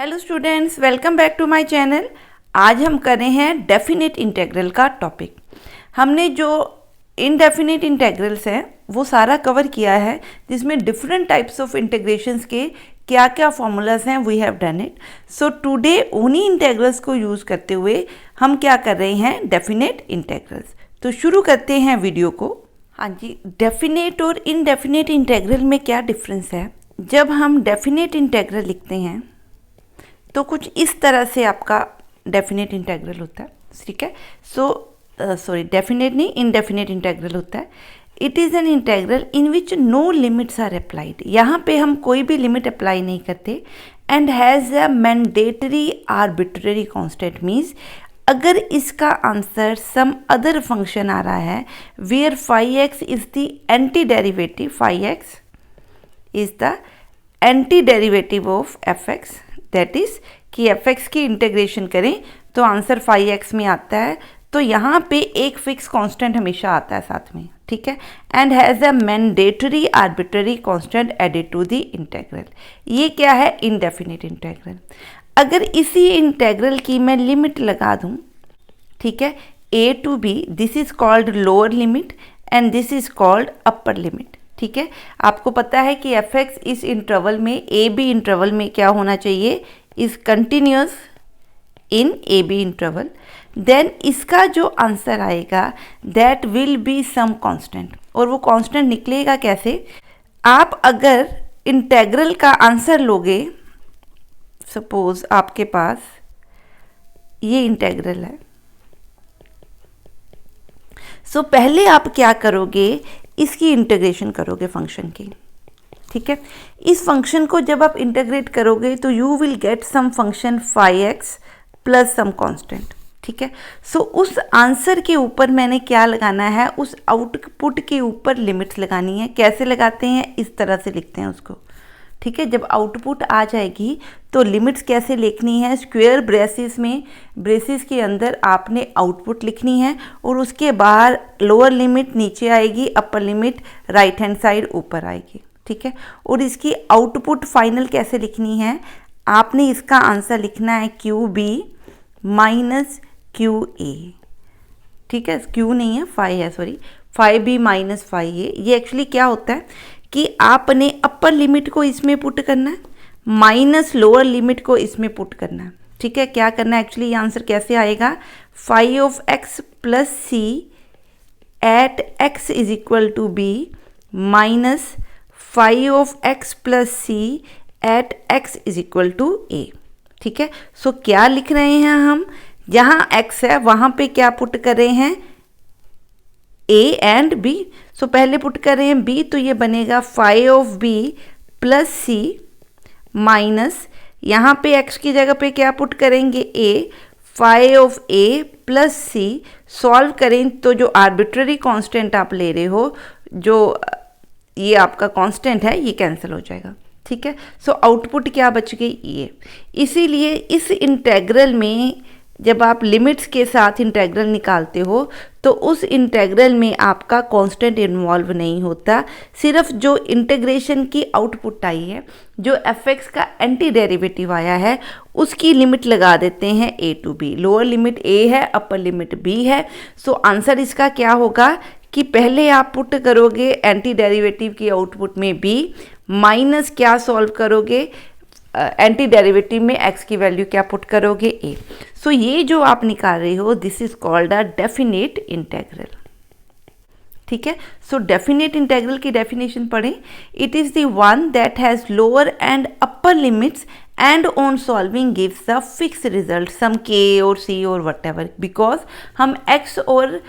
Hello students, welcome back to my channel. आज हम कर रहे हैं डेफिनेट इंटीग्रल का टॉपिक। हमने जो इनडेफिनेट इंटीग्रल्स हैं वो सारा कवर किया है, जिसमें डिफरेंट टाइप्स ऑफ इंटीग्रेशंस के क्या क्या फॉर्मूलाज हैं, we have done it. So today उन्हीं इंटीग्रल्स को यूज़ करते हुए हम क्या कर रहे हैं, डेफिनेट इंटीग्रल्स। तो शुरू करते हैं वीडियो को। हाँ जी, डेफिनेट और इनडेफिनेट इंटीग्रल में क्या डिफरेंस है। जब हम डेफिनेट इंटीग्रल लिखते हैं तो कुछ इस तरह से आपका डेफिनेट इंटीग्रल होता है, ठीक है। डेफिनेट नहीं, इनडेफिनेट इंटीग्रल होता है। It is an integral in which no limits are applied. यहाँ पे हम कोई भी लिमिट अप्लाई नहीं करते। And has a mandatory arbitrary constant, means अगर इसका आंसर सम अदर फंक्शन आ रहा है where phi x is the anti derivative, phi x is the anti derivative of f x, that is कि f x की integration करें तो answer phi x में आता है। तो यहाँ पे एक फिक्स कांस्टेंट हमेशा आता है साथ में, ठीक है। And has a mandatory arbitrary constant added to the integral. ये क्या है, इनडेफिनेट इंटीग्रल। अगर इसी इंटीग्रल की मैं लिमिट लगा दूँ, ठीक है, a to b, this is called lower limit and this is called upper limit, ठीक है। आपको पता है कि एफ एक्स इस इंटरवल में, ए बी इंटरवल में क्या होना चाहिए, is continuous in a b interval. Then इसका जो आंसर आएगा that will be some constant. और वो कांस्टेंट निकलेगा कैसे, आप अगर इंटीग्रल का आंसर लोगे, सपोज आपके पास ये इंटीग्रल है, सो पहले आप क्या करोगे, इसकी इंटीग्रेशन करोगे फंक्शन की, ठीक है। इस फंक्शन को जब आप इंटीग्रेट करोगे तो you will get some function phi x plus some constant, ठीक है। सो उस आंसर के ऊपर मैंने क्या लगाना है, उस आउटपुट के ऊपर लिमिट्स लगानी है। कैसे लगाते हैं, इस तरह से लिखते हैं उसको, ठीक है। जब आउटपुट आ जाएगी तो लिमिट्स कैसे लिखनी है, स्क्वायर ब्रेसिस में, ब्रेसिस के अंदर आपने आउटपुट लिखनी है और उसके बाहर लोअर लिमिट नीचे आएगी, upper limit right hand side ऊपर आएगी, ठीक है। और इसकी आउटपुट फाइनल कैसे लिखनी है, आपने इसका आंसर लिखना है Q B minus Q A, ठीक है। क्यू नहीं है, फाई है, sorry, phi B minus phi A. ये एक्चुअली क्या होता है कि आपने अपर लिमिट को इसमें पुट करना है, माइनस लोअर लिमिट को इसमें पुट करना है, ठीक है। क्या करना है एक्चुअली, ये आंसर कैसे आएगा, phi of X plus C at X is equal to B minus phi of X plus C at X is equal to A, ठीक है। सो क्या लिख रहे हैं हम, जहाँ x है वहाँ पे क्या पुट कर रहे हैं, a एंड b। सो पहले पुट कर रहे हैं b, तो ये बनेगा phi of b plus c minus, यहाँ पे x की जगह पे क्या पुट करेंगे, a, phi of a plus c. Solve करें तो जो आर्बिट्ररी कांस्टेंट आप ले रहे हो, जो ये आपका कांस्टेंट है, ये कैंसिल हो जाएगा, ठीक है। सो आउटपुट क्या बच गई, ये। इसीलिए इस इंटीग्रल में जब आप लिमिट्स के साथ इंटीग्रल निकालते हो तो उस इंटीग्रल में आपका कांस्टेंट इन्वॉल्व नहीं होता। सिर्फ जो इंटीग्रेशन की आउटपुट आई है, जो एफ एक्स का एंटी डेरिवेटिव आया है, उसकी लिमिट लगा देते हैं ए टू बी। लोअर लिमिट ए है, अपर लिमिट बी है। सो आंसर इसका क्या होगा कि पहले आप पुट करोगे एंटी डेरिवेटिव की आउटपुट में बी, माइनस क्या सॉल्व करोगे, एंटी डेरिवेटिव में x की वैल्यू क्या पुट करोगे, a। सो ये जो आप निकाल रहे हो, this is called a definite integral, ठीक है। सो डेफिनेट इंटीग्रल की डेफिनेशन पढ़ें, it is the one that has lower and upper limits and on solving gives a fix result some k और c और वट एवर, बिकॉज हम x और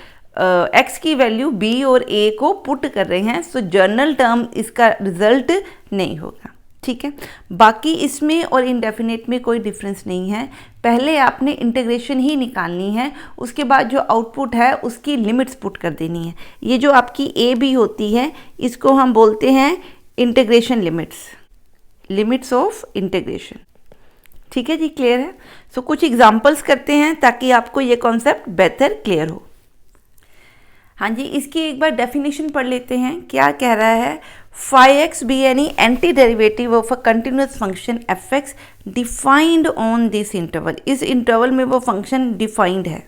x की value b और a को put कर रहे हैं। सो जनरल टर्म इसका रिजल्ट नहीं होगा, ठीक है। बाकी इसमें और इनडेफिनेट में कोई डिफरेंस नहीं है। पहले आपने इंटीग्रेशन ही निकालनी है, उसके बाद जो आउटपुट है उसकी लिमिट्स पुट कर देनी है। ये जो आपकी ए बी होती है, इसको हम बोलते हैं integration limits, limits of integration, ठीक है जी, क्लियर है। सो कुछ एग्जांपल्स करते हैं ताकि आपको ये कॉन्सेप्ट बेहतर क्लियर हो। हाँ जी, इसकी एक बार डेफिनेशन पढ़ लेते हैं। क्या कह रहा है, phi(x) be any antiderivative of a continuous function f(x) defined on this interval। इस इंटरवल में वो फंक्शन डिफाइंड है,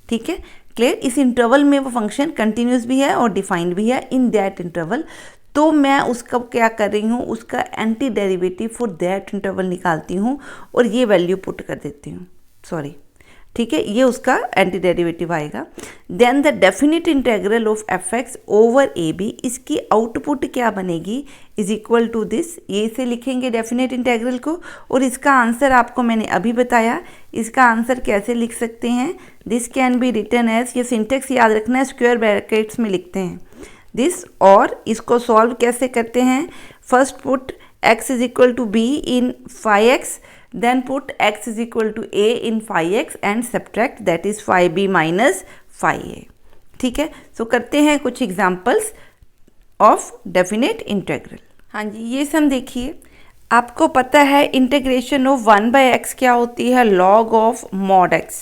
ठीक है, क्लियर। इस इंटरवल में वो फंक्शन कंटिन्यूस भी है और डिफाइंड भी है इन दैट इंटरवल। तो मैं उसका क्या कर रही हूँ, उसका anti derivative for that interval निकालती हूँ और ये वैल्यू पुट कर देती हूँ, सॉरी, ठीक है, ये उसका एंटी डेरिवेटिव आएगा। Then the definite integral of f(x) over ab, इसकी आउटपुट क्या बनेगी, इज इक्वल टू दिस। ये इसे लिखेंगे डेफिनेट इंटेग्रल को, और इसका आंसर आपको मैंने अभी बताया। इसका आंसर कैसे लिख सकते हैं, this can be written as, ये सिंटेक्स याद रखना है, स्क्वायर ब्रैकेट्स में लिखते हैं दिस। और इसको सॉल्व कैसे करते हैं, first put x is equal to b in phi(x), then put x is equal to a in phi(x) and subtract that is phi b minus phi a, ठीक है। सो करते हैं कुछ एग्जांपल्स ऑफ डेफिनेट इंटेग्रल। हाँ जी, ये sum देखिए, आपको पता है इंटीग्रेशन ऑफ 1/x क्या होती है, log ऑफ mod x,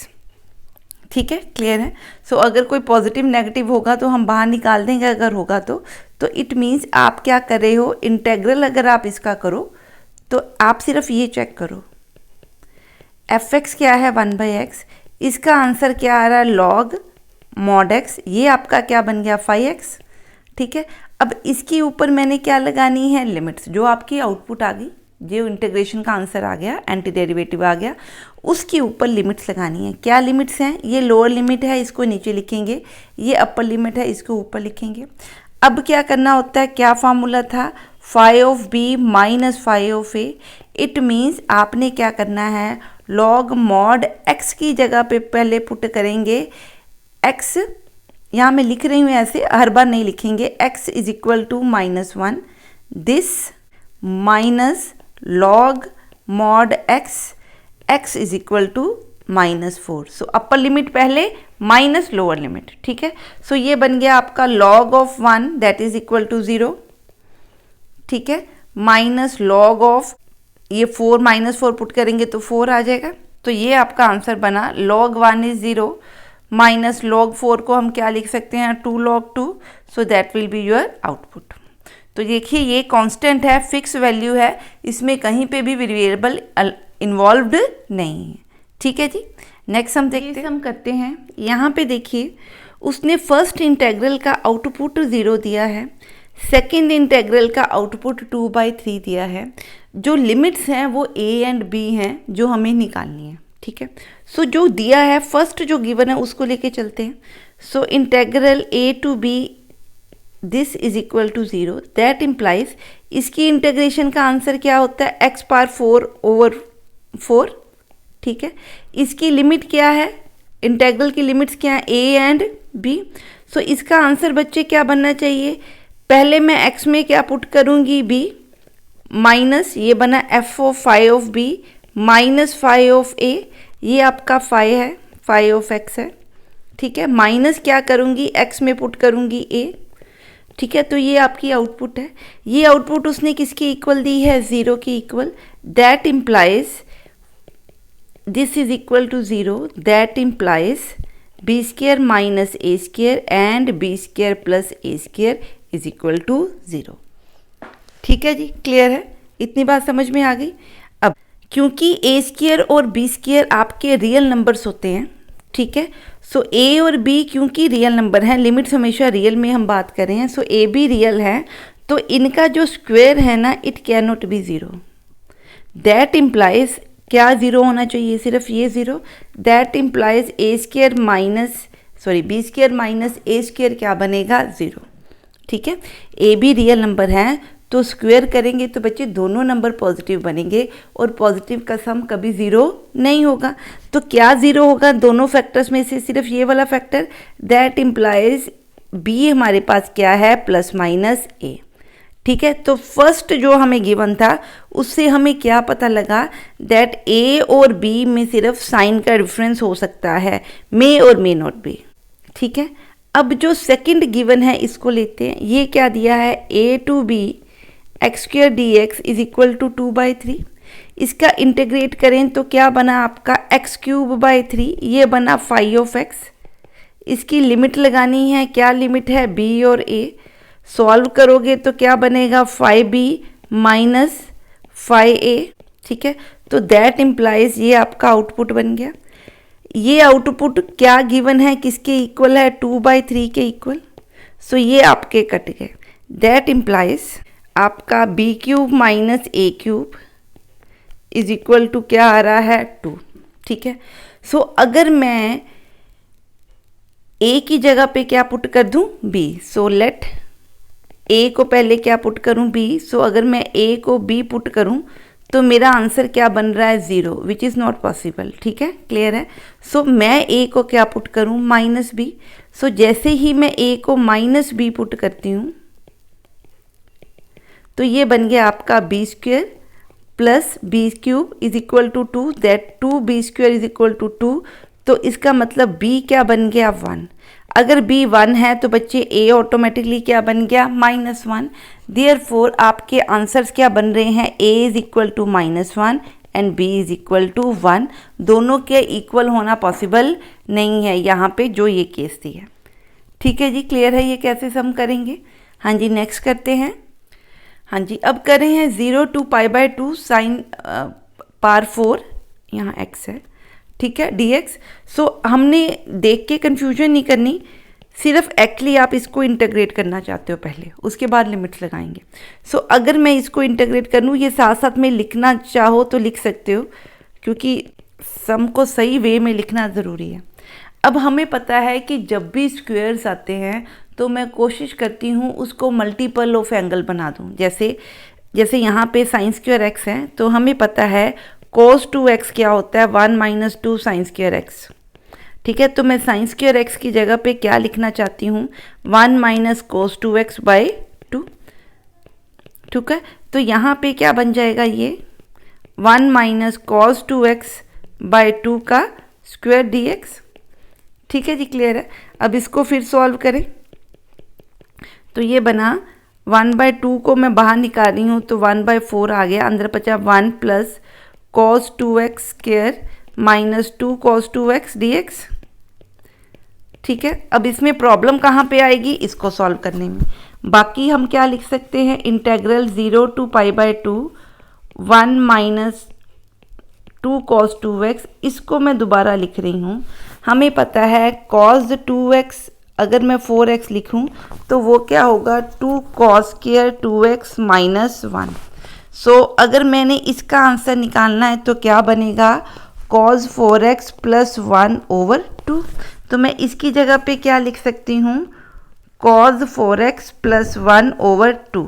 ठीक है, क्लियर है। सो अगर कोई पॉजिटिव नेगेटिव होगा तो हम बाहर निकाल देंगे, अगर होगा तो इट मीन्स आप क्या कर रहे हो, इंटेग्रल अगर आप इसका करो तो आप सिर्फ ये चेक करो f(x) क्या है 1/x, इसका आंसर क्या आ रहा है log mod x, ये आपका क्या बन गया phi(x), ठीक है। अब इसके ऊपर मैंने क्या लगानी है, लिमिट्स, जो आपकी आउटपुट आ गई, जो इंटीग्रेशन का आंसर आ गया, एंटी डेरिवेटिव आ गया, उसके ऊपर लिमिट्स लगानी है। क्या लिमिट्स हैं, ये लोअर लिमिट है, इसको नीचे लिखेंगे, ये अपर लिमिट है, इसको ऊपर लिखेंगे। अब क्या करना होता है, क्या फार्मूला था, phi of b minus phi of a, it means आपने क्या करना है, log mod x की जगह पे पहले पुट करेंगे x, यहाँ मैं लिख रही हूँ ऐसे, हर बार नहीं लिखेंगे, x is equal to -1 this minus log mod x is equal to -4। So upper limit पहले माइनस लोअर लिमिट, ठीक है। सो ये बन गया आपका log of 1 that is equal to 0, ठीक है, माइनस log ऑफ ये 4 -4 पुट करेंगे तो 4 आ जाएगा। तो ये आपका आंसर बना, log 1 इज 0 माइनस log 4 को हम क्या लिख सकते हैं, 2 log 2, so that will be your output. तो देखिए ये कांस्टेंट है, फिक्स वैल्यू है, इसमें कहीं पे भी वेरिएबल इन्वॉल्व्ड नहीं है, ठीक है जी। नेक्स्ट हम देखते हैं, हम करते हैं, यहाँ पे देखिए उसने फर्स्ट इंटेग्रल का आउटपुट 0 दिया है, सेकेंड इंटेग्रल का आउटपुट 2/3 दिया है। जो लिमिट्स हैं वो a एंड b हैं जो हमें निकालनी है, ठीक है। सो जो दिया है फर्स्ट जो गिवन है उसको लेके चलते हैं। So integral a to b this is equal to 0, that implies इसकी इंटीग्रेशन का आंसर क्या होता है, x पावर 4/4, ठीक है। इसकी लिमिट क्या है, इंटेग्रल की लिमिट्स क्या है, a एंड b। सो इसका आंसर बच्चे क्या बनना चाहिए, पहले मैं x में क्या पुट करूंगी, b माइनस ये बना f of phi of b minus phi of a, ये आपका phi है, phi ऑफ x है, ठीक है, माइनस क्या करूंगी, x में पुट करूंगी a, ठीक है। तो ये आपकी आउटपुट है, ये आउटपुट उसने किसकी इक्वल दी है, 0 की equal, that implies this is equal to 0, that implies b² minus a² and b² plus a² is equal to 0, ठीक है जी, क्लियर है, इतनी बात समझ में आ गई। अब क्योंकि a² और b² आपके रियल नंबर्स होते हैं, ठीक है, सो a और b क्योंकि रियल नंबर हैं, लिमिट्स हमेशा रियल में हम बात कर रहे हैं, सो a b रियल है, तो इनका जो स्क्वायर है ना, it can not be 0, that implies क्या 0 होना चाहिए, सिर्फ ये 0, that implies a² minus b² minus a² क्या बनेगा, 0, ठीक है। a b रियल नंबर है तो स्क्वायर करेंगे तो बच्चे दोनों नंबर पॉजिटिव बनेंगे, और पॉजिटिव का सम कभी 0 नहीं होगा। तो क्या 0 होगा, दोनों फैक्टर्स में से सिर्फ ये वाला फैक्टर, दैट इम्प्लाइज b हमारे पास क्या है, प्लस माइनस a, ठीक है। तो फर्स्ट जो हमें गिवन था उससे हमें क्या पता लगा, दैट a और b में सिर्फ साइन का डिफरेंस हो सकता है, मे और मे नॉट बी, ठीक है। अब जो सेकंड गिवन है इसको लेते हैं, ये क्या दिया है, a to b x² dx is equal to 2/3, इसका इंटीग्रेट करें तो क्या बना आपका x³/3, ये बना phi ऑफ x, इसकी लिमिट लगानी है, क्या लिमिट है, b और a। सॉल्व करोगे तो क्या बनेगा 5b माइनस 5a, ठीक है। तो दैट इम्प्लाइज ये आपका आउटपुट बन गया। ये आउटपुट क्या गिवन है, किसके इक्वल है, 2/3 के इक्वल। सो ये आपके कट गए। दैट इम्प्लाइज आपका b cube minus a cube is equal to क्या आ रहा है 2, ठीक है। सो अगर मैं a की जगह पे क्या पुट कर दूं b, सो लेट a को पहले क्या पुट करूं b। सो अगर मैं a को b पुट करूं तो मेरा आंसर क्या बन रहा है 0, विच इज़ नॉट पॉसिबल, ठीक है, क्लियर है। सो मैं a को क्या पुट करूं माइनस b। सो जैसे ही मैं a को माइनस b पुट करती हूं तो ये बन गया आपका b square plus b cube is equal to 2, that 2b square is equal to 2। तो इसका मतलब b क्या बन गया 1। अगर b 1 है तो बच्चे a ऑटोमेटिकली क्या बन गया -1। देयरफॉर आपके आंसर्स क्या बन रहे हैं, a is equal to -1 and b is equal to 1। दोनों के इक्वल होना पॉसिबल नहीं है यहाँ पे जो ये केस थी है, ठीक है जी, क्लियर है ये कैसे सम करेंगे। हाँ जी, नेक्स्ट करते हैं। हाँ जी, अब कर रहे हैं 0 to π/2 साइन पावर 4, यहाँ x है, ठीक है, dx। सो हमने देख के कंफ्यूजन नहीं करनी, सिर्फ एक्चुअली आप इसको इंटीग्रेट करना चाहते हो पहले, उसके बाद लिमिट्स लगाएंगे। सो अगर मैं इसको इंटीग्रेट कर लूँ, ये साथ साथ में लिखना चाहो तो लिख सकते हो, क्योंकि सम को सही वे में लिखना ज़रूरी है। अब हमें पता है कि जब भी स्क्वेयर्स आते हैं तो मैं कोशिश करती हूँ उसको मल्टीपल ऑफ एंगल बना दूँ। जैसे यहाँ पे साइन स्क्वायर एक्स है तो हमें पता है cos 2x क्या होता है 1 - 2 साइन स्क्वायर एक्स, ठीक है। तो मैं साइन स्क्वायर एक्स की जगह पे क्या लिखना चाहती हूँ 1 - cos 2x/2, ठीक है। तो यहाँ पे क्या बन जाएगा ये 1 - cos 2x/2 का स्क्वायर dx, ठीक है जी, क्लियर है। अब इसको फिर सॉल्व करें तो ये बना 1/2 को मैं बाहर निकाल रही हूँ तो 1/4 आ गया, अंदर बचा 1 + cos 2x² - 2 cos 2x dx, ठीक है। अब इसमें प्रॉब्लम कहाँ पे आएगी, इसको सॉल्व करने में। बाकी हम क्या लिख सकते हैं, इंटेग्रल 0 to π/2 1 - 2 cos 2x, इसको मैं दोबारा लिख रही हूँ। हमें पता है cos 2x अगर मैं 4x लिखूं तो वो क्या होगा 2 cos square 2x - 1। सो अगर मैंने इसका आंसर निकालना है तो क्या बनेगा cos 4x + 1/2। तो मैं इसकी जगह पे क्या लिख सकती हूँ cos 4x + 1/2।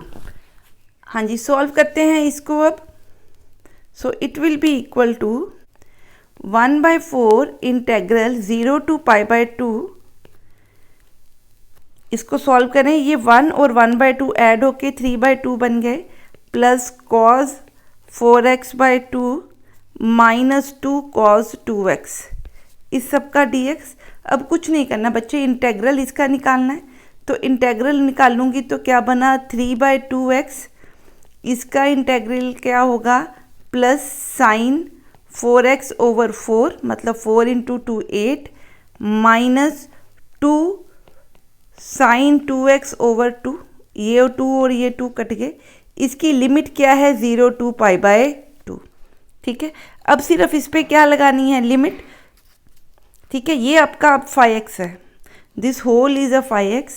हाँ जी, सॉल्व करते हैं इसको अब। So it will be equal to 1/4 integral 0 to π/2, इसको सॉल्व करें, ये 1 और 1/2 ऐड होके 3/2 बन गए, plus cos 4x/2 - 2 cos 2x, इस सब का dx। अब कुछ नहीं करना बच्चे, इंटेग्रल इसका निकालना है। तो इंटेग्रल निकालूंगी तो क्या बना 3/2x, इसका इंटेग्रल क्या होगा प्लस साइन 4x/4 मतलब 4 × 2 8 माइनस 2 साइन 2x/2, ये 2 और ये 2 कट गए। इसकी लिमिट क्या है 0 to π/2, ठीक है। अब सिर्फ इस पे क्या लगानी है लिमिट, ठीक है। ये आपका अब 5x है, this whole is a 5x।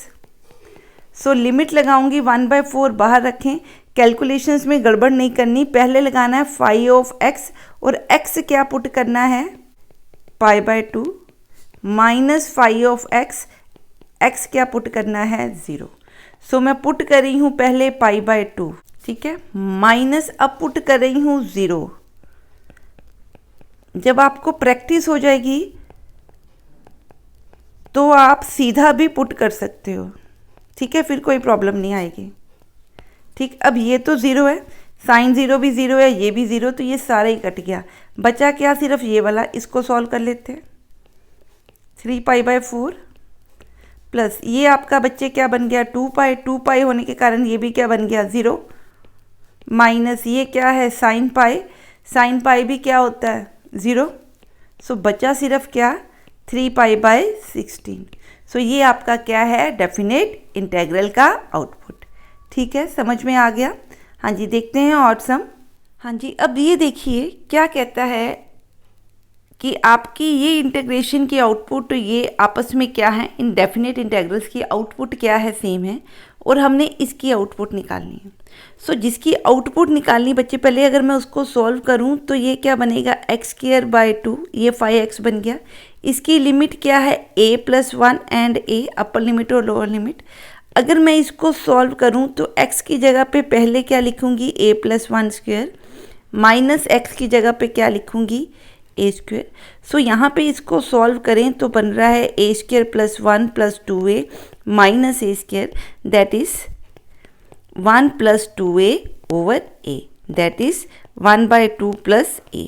So limit लगाऊंगी 1/4 बाहर रखें, कैलकुलेशंस में गड़बड़ नहीं करनी, पहले लगाना है 5x और x क्या पुट करना है π/2 माइनस 5x, x क्या पुट करना है 0। सो मैं पुट कर रही हूँ पहले π/2, ठीक है, माइनस अब पुट कर रही हूँ 0। जब आपको प्रैक्टिस हो जाएगी तो आप सीधा भी पुट कर सकते हो, ठीक है, फिर कोई प्रॉब्लम नहीं आएगी, ठीक। अब ये तो 0 है, साइन 0 भी 0 है, ये भी 0, तो ये सारा ही कट गया, बचा क्या सिर्फ ये वाला। इसको सॉल्व कर लेते हैं। 3π/4 प्लस ये आपका बच्चे क्या बन गया 2π होने के कारण ये भी क्या बन गया 0, माइनस ये क्या है साइन पाई भी क्या होता है 0। सो बचा सिर्फ क्या 3π/16। सो ये आपका क्या है, डेफिनेट इंटेग्रल का आउटपुट। ठीक है, समझ में आ गया। हाँ जी, देखते हैं और सम। हाँ जी, अब ये देखिए क्या कहता है कि आपकी ये इंटीग्रेशन की आउटपुट ये आपस में क्या है, इनडेफिनेट इंटेग्रल्स की आउटपुट क्या है, सेम है, और हमने इसकी आउटपुट निकालनी है। सो जिसकी आउटपुट निकालनी बच्चे, पहले अगर मैं उसको सॉल्व करूं तो ये क्या बनेगा, x²/2, ये 5x बन गया। इसकी लिमिट क्या है, a+1 and a, upper limit और लोअर लिमिट। अगर मैं इसको सॉल्व करूं तो x की जगह पे पहले क्या लिखूंगी, a+1² माइनस x की जगह पे क्या लिखूंगी, a²। सो यहाँ पे इसको सॉल्व करें तो बन रहा है a² + 1 + 2a minus a², that is 1 + 2a over a, that is 1/2 + a।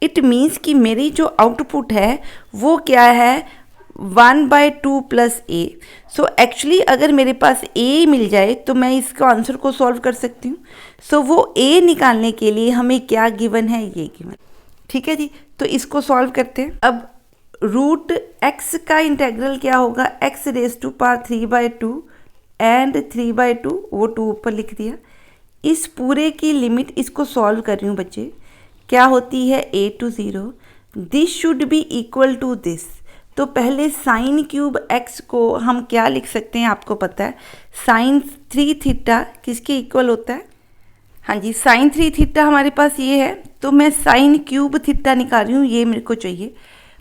It means कि मेरी जो आउटपुट है वो क्या है, 1/2 + a। सो एक्चुअली अगर मेरे पास a मिल जाए तो मैं इसको आंसर को सॉल्व कर सकती हूँ। सो वो a निकालने के लिए हमें क्या गिवन है, ये गिवन। ठीक है जी, तो इसको सॉल्व करते हैं। अब रूट x का इंटेग्रल क्या होगा, x⁻³ एंड 3/2, वो 2 ऊपर लिख दिया। इस पूरे की लिमिट, इसको सॉल्व कर रही हूँ बच्चे, क्या होती है, a to 0। This should be equal to this. तो पहले sin³ x को हम क्या लिख सकते हैं, आपको पता है, sin3θ किसके इक्वल होता है, हाँ जी, sin3θ हमारे पास ये है, तो मैं sin³ निकाल रही हूँ, ये मेरे को चाहिए।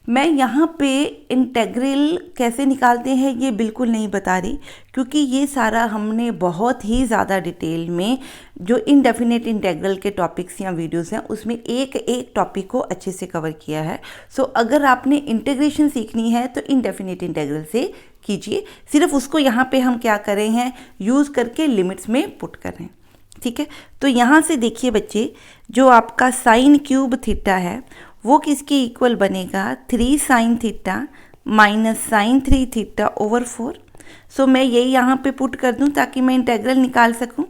मैं यहाँ पे इंटेग्रल कैसे निकालते हैं ये बिल्कुल नहीं बता रही, क्योंकि ये सारा हमने बहुत ही ज़्यादा डिटेल में जो इनडेफिनेट इंटेग्रल के टॉपिक्स या वीडियोस हैं उसमें एक एक टॉपिक को अच्छे से कवर किया है। सो अगर आपने इंटीग्रेशन सीखनी है तो इनडेफिनेट इंटेग्रल से कीजिए, सिर्फ उसको यहाँ पे हम क्या कर रहे हैं, यूज़ करके लिमिट्स में पुट कर रहे हैं। ठीक है, तो यहाँ से देखिए बच्चे, जो आपका sin³ है वो किसके इक्वल बनेगा, 3 sin θ माइनस sin3θ ओवर 4। सो मैं ये यहाँ पे पुट कर दूँ ताकि मैं इंटेग्रल निकाल सकूँ।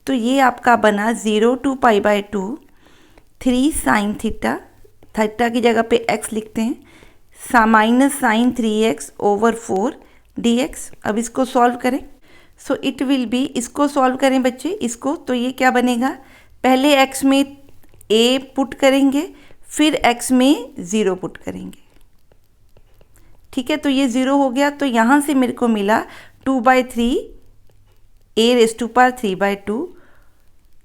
तो ये आपका बना 0 to π/2 3 sin θ, थीटा की जगह पे x लिखते हैं, minus sin 3x over 4 dx। अब इसको सॉल्व करें, सो इट विल बी, इसको सॉल्व करें बच्चे इसको, तो ये क्या बनेगा, पहले x में a पुट करेंगे, फिर x में 0 पुट करेंगे। ठीक है, तो ये 0 हो गया, तो यहाँ से मेरे को मिला 2/3 a⁻³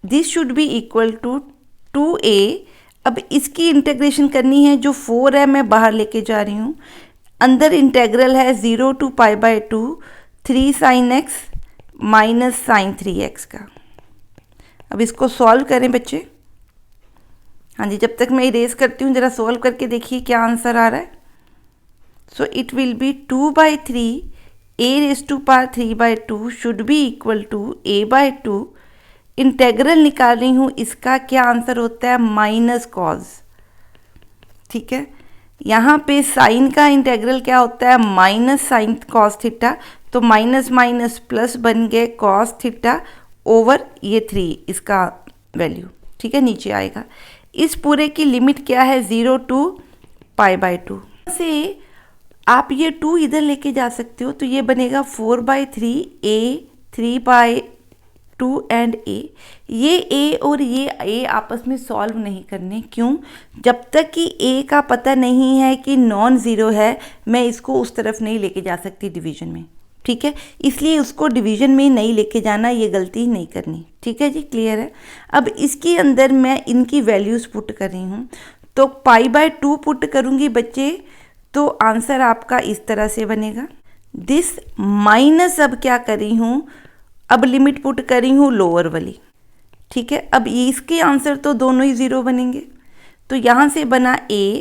this should be equal to 2a। अब इसकी इंटीग्रेशन करनी है, जो 4 है मैं बाहर लेके जा रही हूँ, अंदर इंटेग्रल है 0 to π/2 3 sin x minus sin 3x का। अब इसको सॉल्व करें बच्चे। हाँ जी, जब तक मैं इरेज करती हूँ जरा सॉल्व करके देखिए क्या आंसर आ रहा है। So it will be 2/3 a⁻³ should be equal to a/2। Integral निकाल रही हूँ, इसका क्या आंसर होता है, माइनस कॉज। ठीक है, यहाँ पे साइन का इंटेग्रल क्या होता है, माइनस साइन कॉस थीटा, तो माइनस माइनस प्लस बन गए कॉस थीटा ओवर ये 3 इसका वैल्यू। ठीक है, नीचे आएगा। इस पूरे की लिमिट क्या है, 0 to π/2 से आप ये 2 इधर लेके जा सकते हो, तो ये बनेगा 4/3 a 3/2 एंड a। ये a और ये a आपस में सॉल्व नहीं करने, क्यों, जब तक कि a का पता नहीं है कि नॉन ज़ीरो है, मैं इसको उस तरफ नहीं लेके जा सकती डिवीजन में। ठीक है, इसलिए उसको डिवीजन में नहीं लेके जाना, ये गलती नहीं करनी। ठीक है जी, क्लियर है। अब इसके अंदर मैं इनकी वैल्यूज़ पुट कर रही हूँ, तो π/2 पुट करूँगी बच्चे, तो आंसर आपका इस तरह से बनेगा। दिस माइनस, अब क्या कर रही हूँ, अब लिमिट पुट कर रही हूँ लोअर वाली। ठीक है, अब इसके आंसर तो दोनों ही 0 बनेंगे, तो यहाँ से बना a,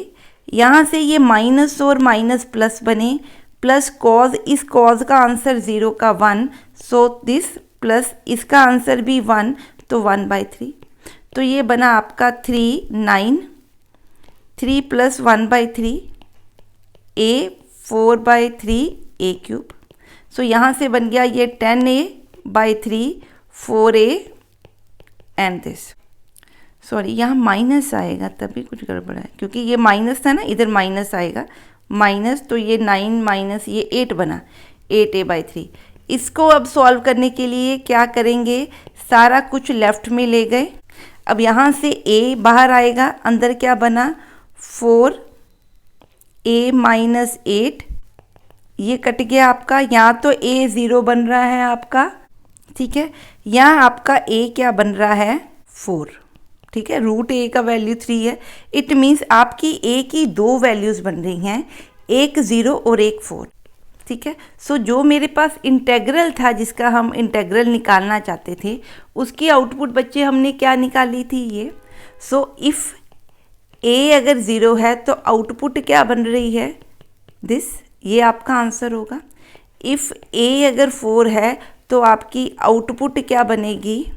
यहाँ से ये माइनस और माइनस प्लस बने, प्लस कॉज, इस कॉज का आंसर 0 का 1, सो दिस प्लस इसका आंसर भी 1, तो 1/3। तो ये बना आपका 3 9 3 + 1/3 a 4/3 a³। सो यहाँ से बन गया ये 10a/3 4a and this, sorry यहाँ माइनस आएगा तभी कुछ गड़बड़ है, क्योंकि ये माइनस था ना, इधर माइनस आएगा माइनस, तो ये 9 माइनस ये 8 बना, 8a/3। इसको अब सॉल्व करने के लिए क्या करेंगे, सारा कुछ लेफ्ट में ले गए। अब यहाँ से a बाहर आएगा, अंदर क्या बना 4a माइनस 8, ये कट गया आपका। यहाँ तो a 0 बन रहा है आपका, ठीक है। यहाँ आपका a क्या बन रहा है 4, ठीक है। रूट a का वैल्यू 3 है। इट मीन्स आपकी a की दो वैल्यूज़ बन रही हैं, एक 0 और एक 4, ठीक है। सो जो मेरे पास इंटेग्रल था, जिसका हम इंटेग्रल निकालना चाहते थे, उसकी आउटपुट बच्चे हमने क्या निकाली थी ये। सो इफ़ a अगर 0 है तो आउटपुट क्या बन रही है दिस, ये आपका आंसर होगा। इफ़ a अगर 4 है तो आपकी आउटपुट क्या बनेगी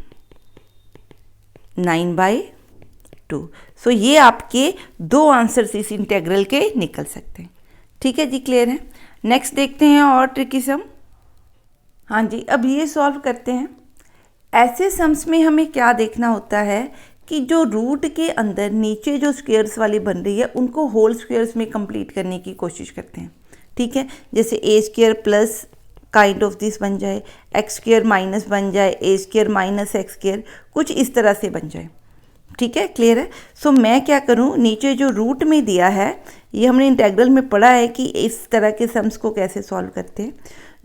9/2। सो ये आपके दो आंसर्स इस इंटेग्रल के निकल सकते हैं, ठीक है जी, क्लियर है। नेक्स्ट देखते हैं और ट्रिकी सम। हाँ जी, अब ये सॉल्व करते हैं। ऐसे सम्स में हमें क्या देखना होता है कि जो रूट के अंदर नीचे जो स्क्वेयर्स वाली बन रही है उनको होल स्क्वेयर्स में कंप्लीट करने की कोशिश करते हैं, ठीक है। जैसे A square plus kind of this बन जाए, एक्स स्क्वेयर माइनस बन जाए, A square minus X square, कुछ इस तरह से बन जाए, ठीक है, क्लियर है। सो मैं क्या करूं, नीचे जो रूट में दिया है, ये हमने इंटेग्रल में पढ़ा है कि इस तरह के सम्स को कैसे सॉल्व करते हैं।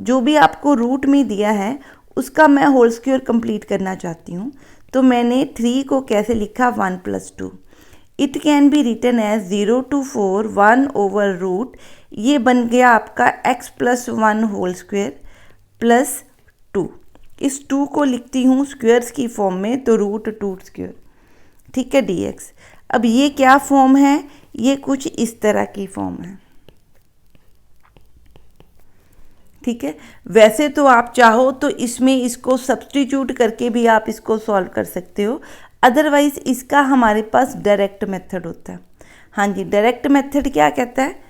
जो भी आपको रूट में दिया है उसका मैं होल स्क्वायर कंप्लीट करना चाहती हूँ, तो मैंने 3 को कैसे लिखा 1 + 2। It can be written as 0 to 4 1/रूट, ये बन गया आपका x + 1 होल स्क्वायर प्लस 2। इस 2 को लिखती हूँ स्क्वेयर्स की फॉर्म में, तो √2 स्क्वायर, ठीक है, dx। अब ये क्या फॉर्म है, ये कुछ इस तरह की फॉर्म है, ठीक है। वैसे तो आप चाहो तो इसमें इसको सब्स्टिट्यूट करके भी आप इसको सॉल्व कर सकते हो, अदरवाइज इसका हमारे पास डायरेक्ट मेथड होता है। हाँ जी, डायरेक्ट मेथड क्या कहता है,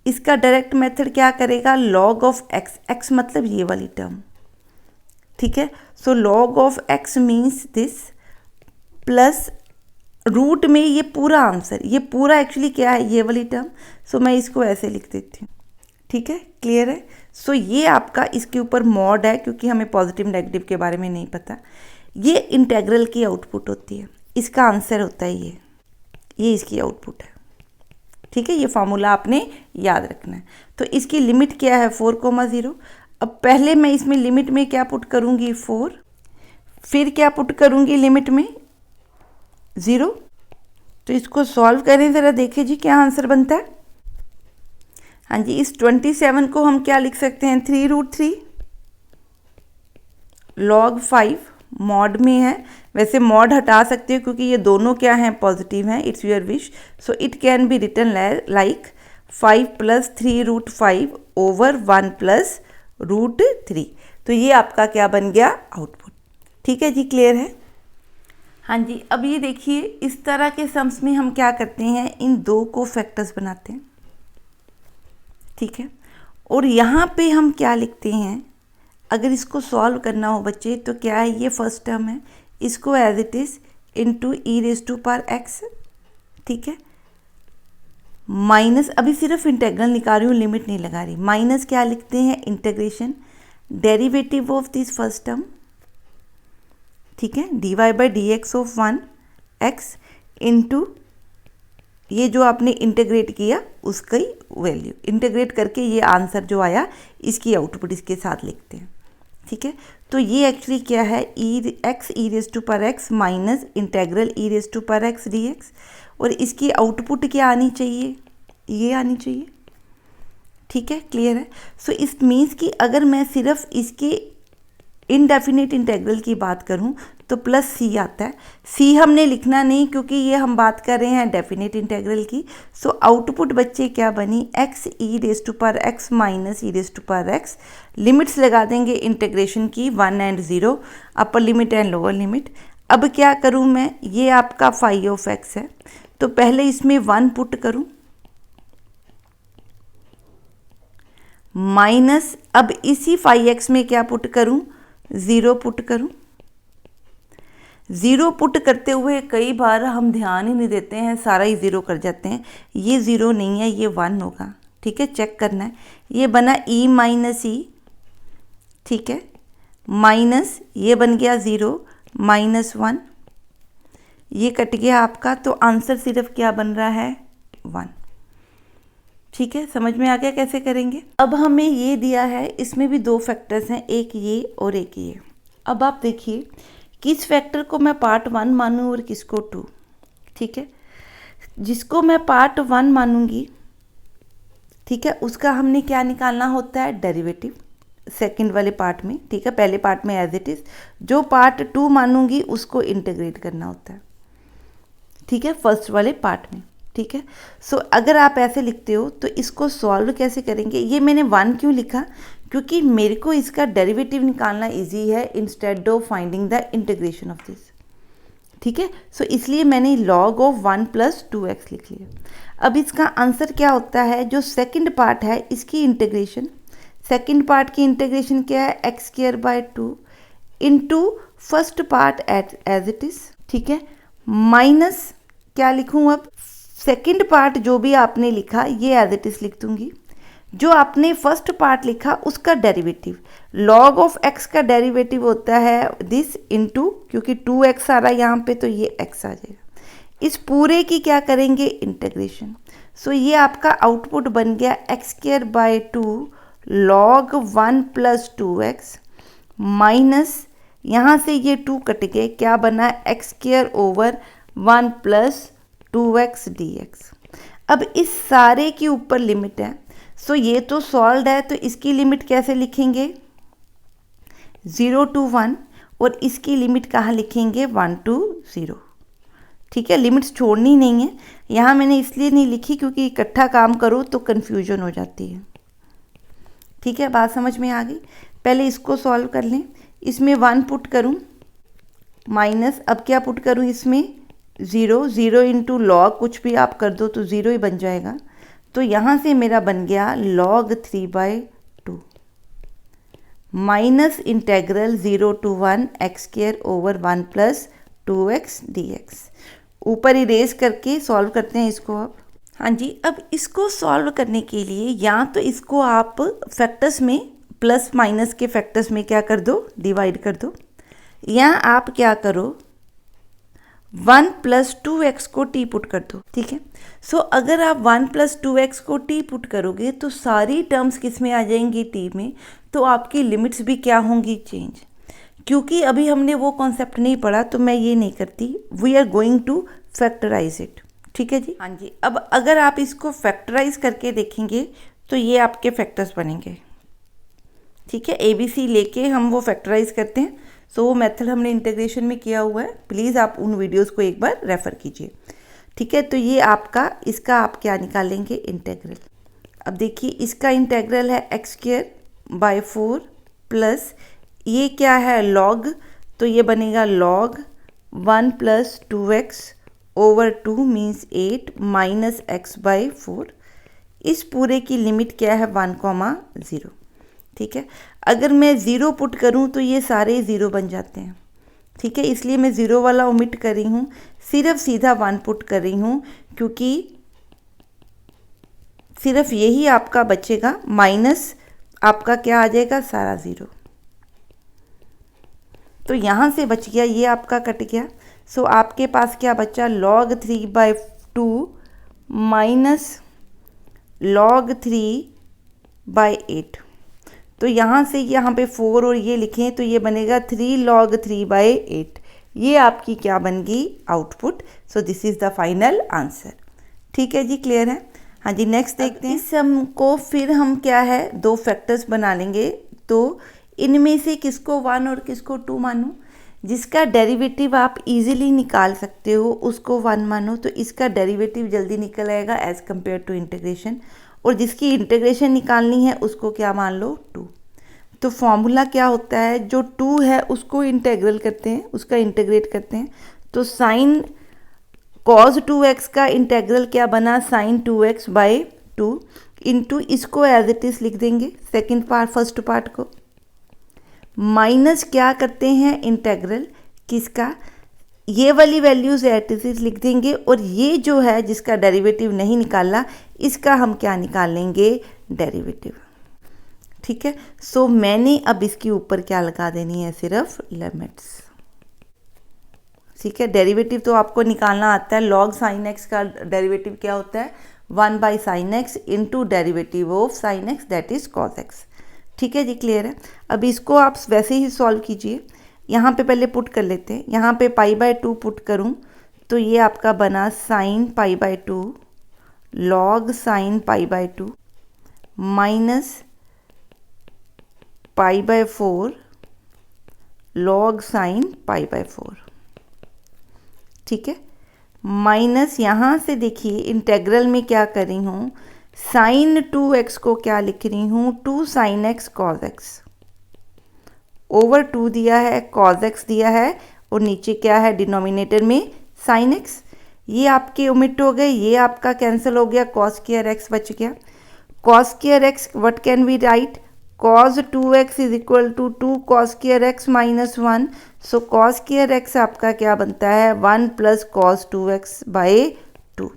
इसका डायरेक्ट मेथड क्या करेगा, log ऑफ x, x मतलब ये वाली टर्म, ठीक है। So log of x means this plus root में ये पूरा आंसर, ये पूरा एक्चुअली क्या है, ये वाली टर्म। सो मैं इसको ऐसे लिख देती हूँ, ठीक है, क्लियर है। सो ये आपका इसके ऊपर मॉड है, क्योंकि हमें पॉजिटिव नेगेटिव के बारे में नहीं पता। ये इंटेग्रल की आउटपुट होती है, इसका आंसर होता है ये इसकी आउटपुट है, ठीक है। ये फार्मूला आपने याद रखना है। तो इसकी लिमिट क्या है 4,0। अब पहले मैं इसमें लिमिट में क्या पुट करूँगी 4, फिर क्या पुट करूँगी लिमिट में 0। तो इसको सॉल्व करें ज़रा, देखें जी क्या आंसर बनता है। हाँ जी, इस 27 को हम क्या लिख सकते हैं 3√3 log 5 मॉड में है। वैसे मॉड हटा सकते हो क्योंकि ये दोनों क्या हैं, पॉजिटिव हैं, it's your wish. So it can be written like 5 + 3√5 over 1 + √3। तो ये आपका क्या बन गया आउटपुट, ठीक है जी, क्लियर है। हाँ जी, अब ये देखिए इस तरह के सम्स में हम क्या करते हैं, इन दो को फैक्टर्स बनाते हैं, ठीक है। और यहाँ पे हम क्या लिखते हैं, अगर इसको सॉल्व करना हो बच्चे तो क्या है, ये फर्स्ट टर्म है, इसको as it is into e⁻x, ठीक है, माइनस, अभी सिर्फ इंटेग्रल निकाल रही हूँ, लिमिट नहीं लगा रही, माइनस क्या लिखते हैं integration derivative of this first term, ठीक है, dy/dx ऑफ 1x इनटू ये जो आपने इंटीग्रेट किया उसका ही वैल्यू, इंटीग्रेट करके ये आंसर जो आया इसकी आउटपुट इसके साथ लिखते हैं, ठीक है। तो ये एक्चुअली क्या है, x e⁻x minus integral e⁻x dx, और इसकी आउटपुट क्या आनी चाहिए, ये आनी चाहिए, ठीक है, क्लियर है। सो इस मीन्स कि अगर मैं सिर्फ इसके इनडेफिनेट इंटेग्रल की बात करूं तो +c आता है। c हमने लिखना नहीं क्योंकि ये हम बात कर रहे हैं डेफिनेट इंटेग्रल की। सो आउटपुट बच्चे क्या बनी, x e⁻x minus e⁻x, limits लगा देंगे इंटीग्रेशन की 1 and 0, upper limit and lower limit. अब क्या करूं मैं, ये आपका फाई ऑफ x है, तो पहले इसमें 1 पुट करूं माइनस, अब इसी फाई x में क्या पुट करूं, 0 पुट करूं। 0 पुट करते हुए कई बार हम ध्यान ही नहीं देते हैं, सारा ही 0 कर जाते हैं। ये 0 नहीं है, ये 1 होगा, ठीक है, चेक करना है। ये बना e माइनस ई, ठीक है, माइनस ये बन गया 0 -1, ये कट गया आपका, तो आंसर सिर्फ क्या बन रहा है 1। ठीक है, समझ में आ गया कैसे करेंगे। अब हमें ये दिया है, इसमें भी 2 फैक्टर्स हैं, एक ये और एक ये। अब आप देखिए किस फैक्टर को मैं पार्ट 1 मानूं और किसको 2। ठीक है, जिसको मैं पार्ट 1 मानूंगी, ठीक है, उसका हमने क्या निकालना होता है, डेरिवेटिव सेकंड वाले पार्ट में। ठीक है, पहले पार्ट में एज इट इज। जो पार्ट 2 मानूंगी उसको इंटीग्रेट करना होता है, ठीक है, फर्स्ट वाले पार्ट में। ठीक है, सो अगर आप ऐसे लिखते हो तो इसको सॉल्व कैसे करेंगे। ये मैंने 1 क्यों लिखा, क्योंकि मेरे को इसका डेरिवेटिव निकालना इजी है instead of finding the integration of this. ठीक है, सो इसलिए मैंने log ऑफ 1 + 2x लिख लिया। अब इसका आंसर क्या होता है, जो सेकंड पार्ट है इसकी इंटीग्रेशन, सेकंड पार्ट की इंटीग्रेशन क्या है, x²/2 into first part as it is. ठीक है, माइनस क्या लिखूं, अब सेकंड पार्ट जो भी आपने लिखा ये एज इट इज लिख दूंगी। जो आपने फर्स्ट पार्ट लिखा उसका डेरिवेटिव, log ऑफ x का डेरिवेटिव होता है दिस इंटू, क्योंकि 2x आ रहा है यहाँ पे तो ये x आ जाएगा। इस पूरे की क्या करेंगे, इंटीग्रेशन। सो ये आपका आउटपुट बन गया x²/2 log 1 + 2x माइनस, यहाँ से ये 2 कट गए, क्या बना, x²/1 + 2x dx। अब इस सारे के ऊपर लिमिट है, सो ये तो सॉल्व है, तो इसकी लिमिट कैसे लिखेंगे, 0 to 1, और इसकी लिमिट कहाँ लिखेंगे, 1 to 0। ठीक है, लिमिट्स छोड़नी नहीं है, यहाँ मैंने इसलिए नहीं लिखी क्योंकि इकट्ठा काम करो तो कन्फ्यूजन हो जाती है। ठीक है, बात समझ में आ गई। पहले इसको सॉल्व कर लें, इसमें 1 पुट करूँ माइनस, अब क्या पुट करूँ इसमें, 0 इंटू लॉग कुछ भी आप कर दो तो 0 ही बन जाएगा। तो यहाँ से मेरा बन गया log 3/2 minus integral 0 to 1 x²/1 + 2x dx। ऊपर इरेज करके सॉल्व करते हैं इसको अब। हाँ जी, अब इसको सॉल्व करने के लिए या तो इसको आप फैक्टर्स में, प्लस माइनस के फैक्टर्स में क्या कर दो, डिवाइड कर दो, या आप क्या करो 1 + 2x को t पुट कर दो। ठीक है, सो अगर आप 1 + 2x को t पुट करोगे तो सारी टर्म्स किस में आ जाएंगी, t में, तो आपकी लिमिट्स भी क्या होंगी, चेंज। क्योंकि अभी हमने वो कॉन्सेप्ट नहीं पढ़ा तो मैं ये नहीं करती, we are going to factorize it. ठीक है जी, हाँ जी। अब अगर आप इसको फैक्टराइज करके देखेंगे तो ये आपके फैक्टर्स बनेंगे। ठीक है, ABC लेके हम वो फैक्टराइज करते हैं, सो वो मेथड हमने इंटीग्रेशन में किया हुआ है, प्लीज़ आप उन वीडियोस को एक बार रेफ़र कीजिए। ठीक है, तो ये आपका, इसका आप क्या निकालेंगे, इंटीग्रल। अब देखिए इसका इंटीग्रल है x²/4 प्लस ये क्या है, log, तो ये बनेगा log 1 + 2x/2 means 8 minus x/4। इस पूरे की लिमिट क्या है, 1, 0। ठीक है, अगर मैं 0 पुट करूं तो ये सारे 0 बन जाते हैं। ठीक है, इसलिए मैं 0 वाला ओमिट कर रही हूँ, सिर्फ सीधा 1 पुट कर रही हूँ, क्योंकि सिर्फ यही आपका बचेगा, माइनस आपका क्या आ जाएगा, सारा 0। तो यहाँ से बच गया, ये आपका कट गया। सो आपके पास क्या बचा, log 3/2 माइनस log 3/8। तो यहाँ से यहाँ पे 4 और ये लिखें तो ये बनेगा 3 log 3/8। ये आपकी क्या बन गई, output. So this is the final answer. ठीक है जी, क्लियर है। हाँ जी, नेक्स्ट देखते हैं। इस सम को फिर हम क्या है, 2 फैक्टर्स बना लेंगे। तो इनमें से किसको 1 और किसको 2 मानो, जिसका डेरिवेटिव आप इजीली निकाल सकते हो उसको 1 मानो, तो इसका डेरिवेटिव जल्दी निकल आएगा एज़ कम्पेयर टू इंटीग्रेशन। और जिसकी इंटीग्रेशन निकालनी है उसको क्या मान लो, 2। तो फॉर्मूला क्या होता है, जो 2 है उसको इंटीग्रल करते हैं, उसका इंटीग्रेट करते हैं। तो साइन cos 2x का इंटीग्रल क्या बना, sin 2x/2 इंटू इसको एज इट इज लिख देंगे, सेकेंड पार्ट फर्स्ट पार्ट को, माइनस क्या करते हैं, इंटीग्रल किसका, ये वाली वैल्यूज़ एट इज लिख देंगे, और ये जो है जिसका डेरिवेटिव नहीं निकालना, इसका हम क्या निकाल लेंगे, डेरिवेटिव। ठीक है, सो मैंने अब इसके ऊपर क्या लगा देनी है, सिर्फ लिमिट्स। ठीक है, डेरिवेटिव तो आपको निकालना आता है। लॉग साइन एक्स का डेरिवेटिव क्या होता है, 1 by sine x into derivative of sine x that is cos x. ठीक है जी, क्लियर है। अब इसको आप वैसे ही सॉल्व कीजिए। यहाँ पे पहले पुट कर लेते हैं। यहाँ पे पाई बाय 2 पुट करूँ तो ये आपका बना sine pi by 2 log sine pi by 2 minus pi by 4 log sine pi by 4। ठीक है, माइनस यहाँ से देखिए इंटेग्रल में क्या कर रही हूँ, साइन 2x को क्या लिख रही हूँ, 2 sine x cos x over 2 दिया है, कॉस एक्स दिया है, और नीचे क्या है डिनोमिनेटर में साइन एक्स। ये आपके ओमिट हो गए, ये आपका कैंसिल हो गया, कॉस स्क्वायर एक्स बच गया। Cos square x what can we write, cos 2x is equal to 2 cos square x minus 1। So cos square x आपका क्या बनता है, 1 प्लस cos 2x बाय 2।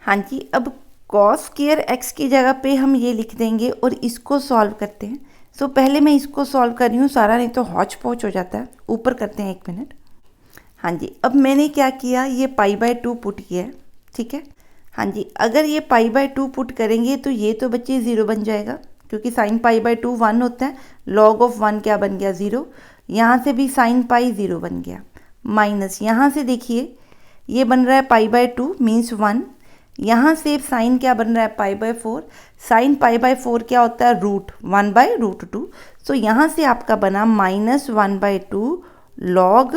हाँ जी, अब cos स्क्वायर एक्स की जगह पे हम ये लिख देंगे और इसको सॉल्व करते हैं। सो पहले मैं इसको सॉल्व कर रही हूँ, सारा नहीं तो हौच पौच हो जाता है। ऊपर करते हैं 1 मिनट। हाँ जी, अब मैंने क्या किया, ये पाई बाय 2 पुट किया है। ठीक है, हाँ जी, अगर ये पाई बाय 2 पुट करेंगे तो ये तो बच्चे 0 बन जाएगा, क्योंकि साइन पाई बाय 2 1 होता है। लॉग ऑफ 1 क्या बन गया, 0। यहाँ से भी साइन पाई 0 बन गया, माइनस यहाँ से देखिए ये बन रहा है पाई बाय 2 मीन्स 1। यहाँ से साइन क्या बन रहा है, pi by 4। Sine pi by 4 क्या होता है, रूट 1 बाय रूट 2। सो यहाँ से आपका बना minus 1 by 2 log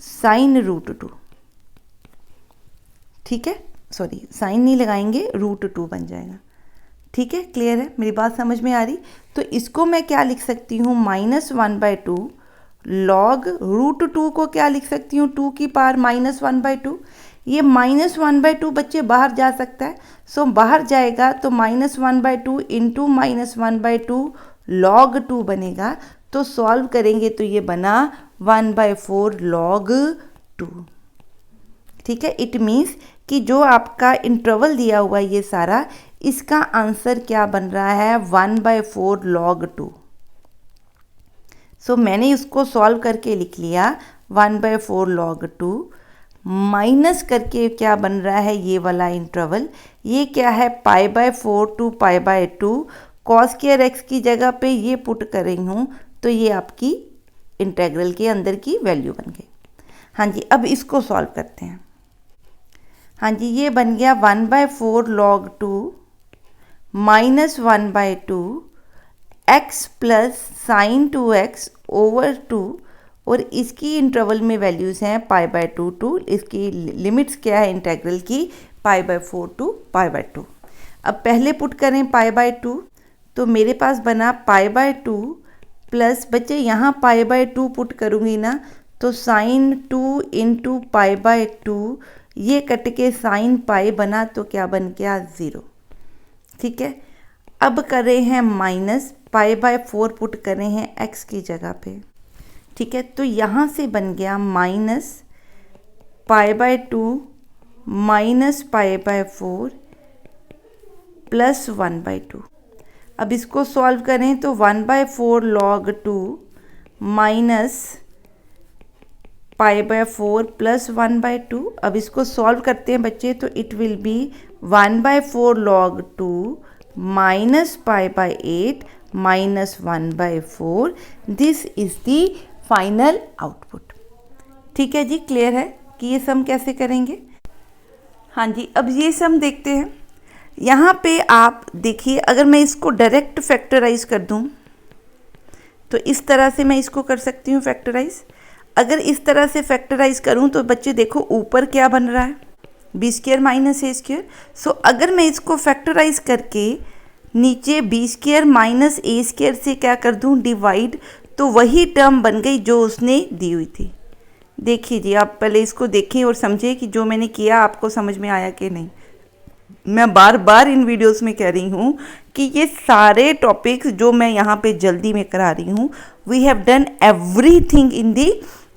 sine root 2। ठीक है, सॉरी साइन नहीं लगाएंगे, रूट 2 बन जाएगा। ठीक है, क्लियर है, मेरी बात समझ में आ रही। तो इसको मैं क्या लिख सकती हूँ, माइनस 1 बाय 2 लॉग रूट 2 को क्या लिख सकती हूँ, 2 की पावर माइनस 1 बाय 2। ये माइनस 1 बाय 2 बच्चे बाहर जा सकता है, सो बाहर जाएगा तो minus 1 by 2 into minus 1 by 2 log 2 बनेगा। तो सॉल्व करेंगे तो ये बना 1 बाय 4 लॉग 2। ठीक है, इट मीन्स कि जो आपका इंटरवल दिया हुआ है ये सारा, इसका आंसर क्या बन रहा है, 1 बाय 4 लॉग 2। सो मैंने इसको सॉल्व करके लिख लिया 1 बाय 4 लॉग 2, माइनस करके क्या बन रहा है ये वाला इंटरवल, ये क्या है pi by 4 to pi by 2। Cos square x की जगह पे ये पुट कर रही हूँ तो ये आपकी इंटेग्रल के अंदर की वैल्यू बन गई। हाँ जी, अब इसको सॉल्व करते हैं। हाँ जी, ये बन गया 1 by 4 log 2 minus 1 by 2 x plus sine 2x over 2, और इसकी इंटरवल में वैल्यूज़ हैं पाई बाय 2 टू, इसकी लिमिट्स क्या है इंटेग्रल की, pi by 4 to pi by 2। अब पहले पुट करें पाई बाय 2, तो मेरे पास बना पाई बाय 2 प्लस, बच्चे यहाँ पाई बाय 2 पुट करूँगी ना तो साइन 2 इंटू पाई बाय 2, ये कट के साइन पाई बना तो क्या बन गया 0। ठीक है, अब कर रहे हैं माइनस पाई बाय 4 पुट कर रहे हैं x की जगह पे। ठीक है, तो यहाँ से बन गया minus pi by 2 minus pi by 4 plus 1 by 2। अब इसको सॉल्व करें तो 1 by 4 log 2 minus pi by 4 plus 1 by 2। अब इसको सॉल्व करते हैं बच्चे, तो it will be 1 by 4 log 2 minus pi by 8 minus 1 by 4। This is the final output. ठीक है जी, क्लियर है कि ये सम कैसे करेंगे। हाँ जी, अब ये सम देखते हैं। यहाँ पे आप देखिए, अगर मैं इसको डायरेक्ट फैक्टराइज कर दूँ तो इस तरह से मैं इसको कर सकती हूँ फैक्टराइज। अगर इस तरह से फैक्टराइज करूँ तो बच्चे देखो ऊपर क्या बन रहा है, बी स्क्वायर माइनस ए स्क्वायर। सो अगर मैं इसको फैक्टराइज करके नीचे बी स्क्वायर माइनस ए स्क्वायर से क्या कर दूँ, डिवाइड, तो वही टर्म बन गई जो उसने दी हुई थी। देखिए जी, आप पहले इसको देखें और समझें कि जो मैंने किया आपको समझ में आया कि नहीं। मैं बार बार इन वीडियोस में कह रही हूँ कि ये सारे टॉपिक्स जो मैं यहाँ पे जल्दी में करा रही हूँ, we have done everything in the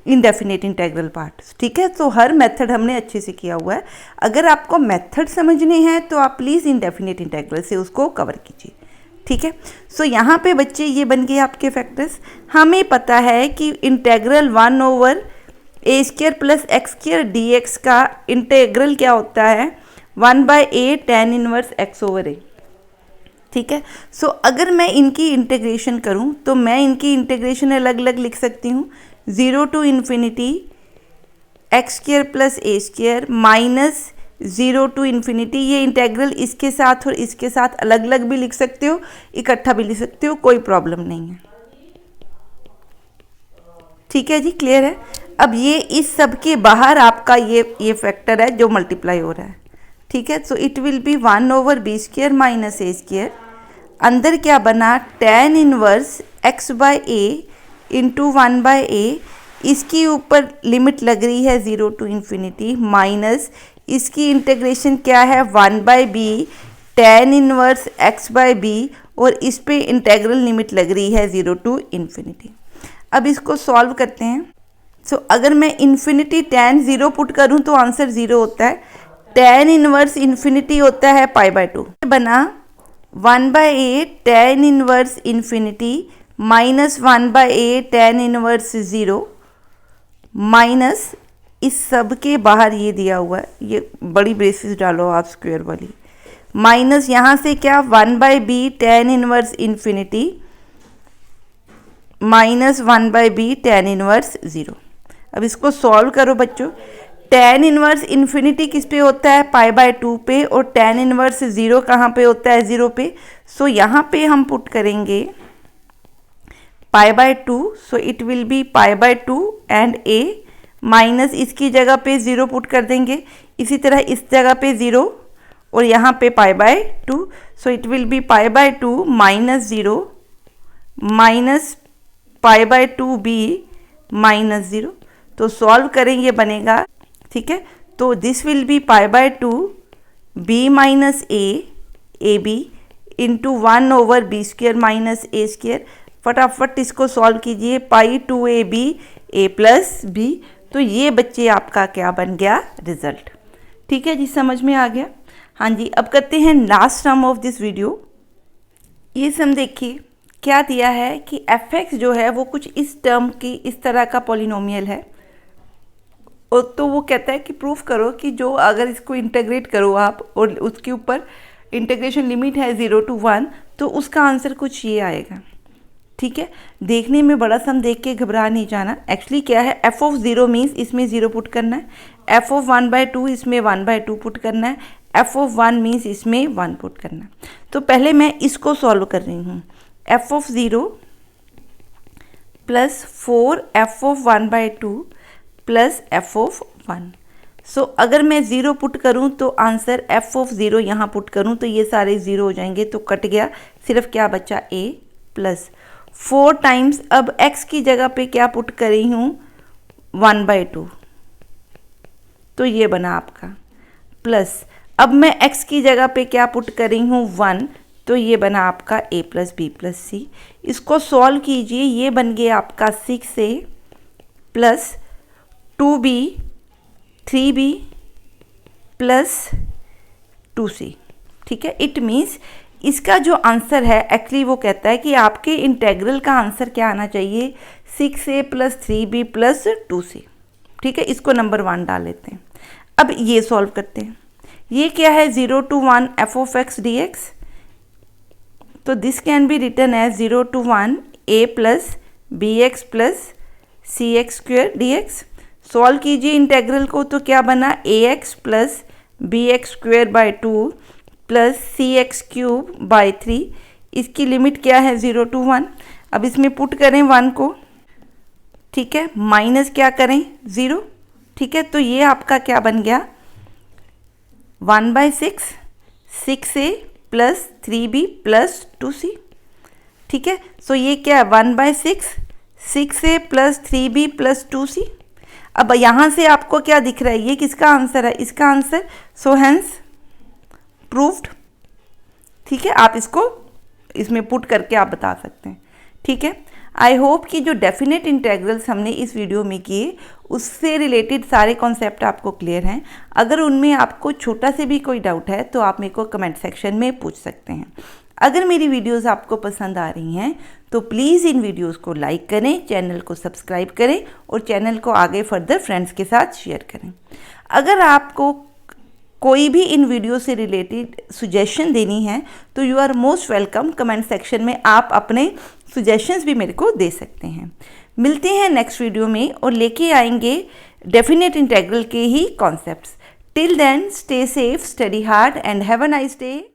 indefinite integral part. ठीक है, तो हर मेथड हमने अच्छे से किया हुआ है। अगर आपको मेथड समझने हैं तो आप प्लीज़ इनडेफिनेट इंटेग्रल से उसको कवर कीजिए। ठीक है, सो यहाँ पे बच्चे ये बन गए आपके फैक्टर्स। हमें पता है कि integral 1/a² plus x² dx का इंटेग्रल क्या होता है, 1/a tan इनवर्स x/a। ठीक है, सो अगर मैं इनकी इंटीग्रेशन करूं तो मैं इनकी इंटीग्रेशन अलग अलग लिख सकती हूँ, 0 to infinity x² plus a² minus 0 to infinity. ये इंटेग्रल इसके साथ और इसके साथ अलग अलग भी लिख सकते हो, इकट्ठा भी लिख सकते हो, कोई प्रॉब्लम नहीं है। ठीक है जी, क्लियर है। अब ये इस सब के बाहर आपका ये फैक्टर है जो मल्टीप्लाई हो रहा है। ठीक है, so it will B 1/b² minus a²। अंदर क्या बना, tan inverse x/a into 1/a। इसकी ऊपर लिमिट लग रही है 0 to इन्फिनिटी, माइनस इसकी इंटीग्रेशन क्या है 1/b tan इनवर्स x/b, और इस पे इंटीग्रल लिमिट लग रही है 0 to इन्फिनिटी। अब इसको सॉल्व करते हैं। सो अगर मैं इन्फिनिटी tan 0 पुट करूं तो आंसर 0 होता है। tan इनवर्स इन्फिनिटी होता है π/2। बना 1/a tan inverse infinity minus 1/a tan inverse 0, minus इस सब के बाहर ये दिया हुआ है, ये बड़ी ब्रेसेस डालो आप स्क्वायर वाली, माइनस यहाँ से क्या 1/b tan inverse infinity minus 1/b tan inverse 0। अब इसको सॉल्व करो बच्चों। tan इनवर्स इन्फिनिटी किस पे होता है, π/2 पे, और tan इनवर्स 0 कहाँ पे होता है, 0 पे। सो यहाँ पे हम पुट करेंगे π/2, so it will be π/2 and a, minus इसकी जगह पे 0 पुट कर देंगे, इसी तरह इस जगह पे 0 और यहाँ पे π/2, so it will be π/2 minus 0 minus π/2b minus 0। तो सॉल्व करेंगे बनेगा। ठीक है, तो this will be π/2 b minus a b into 1/b² minus a²। फटाफट इसको सॉल्व कीजिए, π/2ab a प्लस b। तो ये बच्चे आपका क्या बन गया, रिजल्ट। ठीक है जी, समझ में आ गया। हाँ जी, अब करते हैं last sum of this video. ये सम देखिए क्या दिया है कि f(x) जो है वो कुछ इस टर्म की इस तरह का पॉलिनोमियल है, और तो वो कहता है कि प्रूफ करो कि जो अगर इसको इंटीग्रेट करो आप और उसके ऊपर इंटीग्रेशन लिमिट है 0 to 1, तो उसका आंसर कुछ ये आएगा। ठीक है, देखने में बड़ा सम देख के घबरा नहीं जाना। एक्चुअली क्या है, f(0) मीन्स इसमें 0 पुट करना है, f(1/2) इसमें 1/2 पुट करना है, f(1) मीन्स इसमें 1 पुट करना है। तो पहले मैं इसको सॉल्व कर रही हूँ, f(0) plus 4f(1/2) plus f(1). सो अगर मैं 0 पुट करूं तो आंसर f(0) यहाँ पुट करूं तो ये सारे 0 हो जाएंगे, तो कट गया, सिर्फ क्या बचा a प्लस 4 टाइम्स। अब x की जगह पे क्या पुट करी हूँ, 1/2, तो ये बना आपका प्लस। अब मैं x की जगह पे क्या पुट करी हूँ, 1, तो ये बना आपका a plus b plus c। इसको सॉल्व कीजिए, ये बन गया आपका 6a plus 2b 3b plus 2c। ठीक है, इट मीन्स इसका जो आंसर है एक्चुअली वो कहता है कि आपके इंटेग्रल का आंसर क्या आना चाहिए, 6a plus 3b plus 2c। ठीक है, इसको नंबर 1 डाल लेते हैं। अब ये सॉल्व करते हैं। ये क्या है, 0 to 1 f(x) dx। तो this can be written as 0 to 1 a plus bx plus cx² dx। Solve कीजिए इंटेग्रल को, तो क्या बना, ax plus bx² plus cx³ 3। इसकी लिमिट क्या है, 0 to 1। अब इसमें पुट करें 1 को, ठीक है, माइनस क्या करें 0। ठीक है, तो ये आपका क्या बन गया, 1/6 6a plus 3b plus 2c। ठीक है, सो ये क्या है, 1/6 6a plus 3b plus 2c। अब यहाँ से आपको क्या दिख रहा है, ये किसका आंसर है, इसका आंसर। So hence proved. ठीक है, आप इसको इसमें पुट करके आप बता सकते हैं। ठीक है, आई होप कि जो डेफिनेट इंटेग्रल्स हमने इस वीडियो में किए उससे रिलेटेड सारे कॉन्सेप्ट आपको क्लियर हैं। अगर उनमें आपको छोटा से भी कोई डाउट है तो आप मेरे को कमेंट सेक्शन में पूछ सकते हैं। अगर मेरी वीडियोस आपको पसंद आ रही हैं तो प्लीज़ इन वीडियोस को लाइक करें, चैनल को सब्सक्राइब करें और चैनल को आगे फर्दर फ्रेंड्स के साथ शेयर करें। अगर आपको कोई भी इन वीडियो से रिलेटेड सुजेशन देनी है तो you are most welcome. Comment section में आप अपने सुजेशंस भी मेरे को दे सकते हैं। मिलते हैं नेक्स्ट वीडियो में और लेके आएंगे डेफिनेट इंटीग्रल के ही concepts. Till then stay safe, study hard and have a nice day.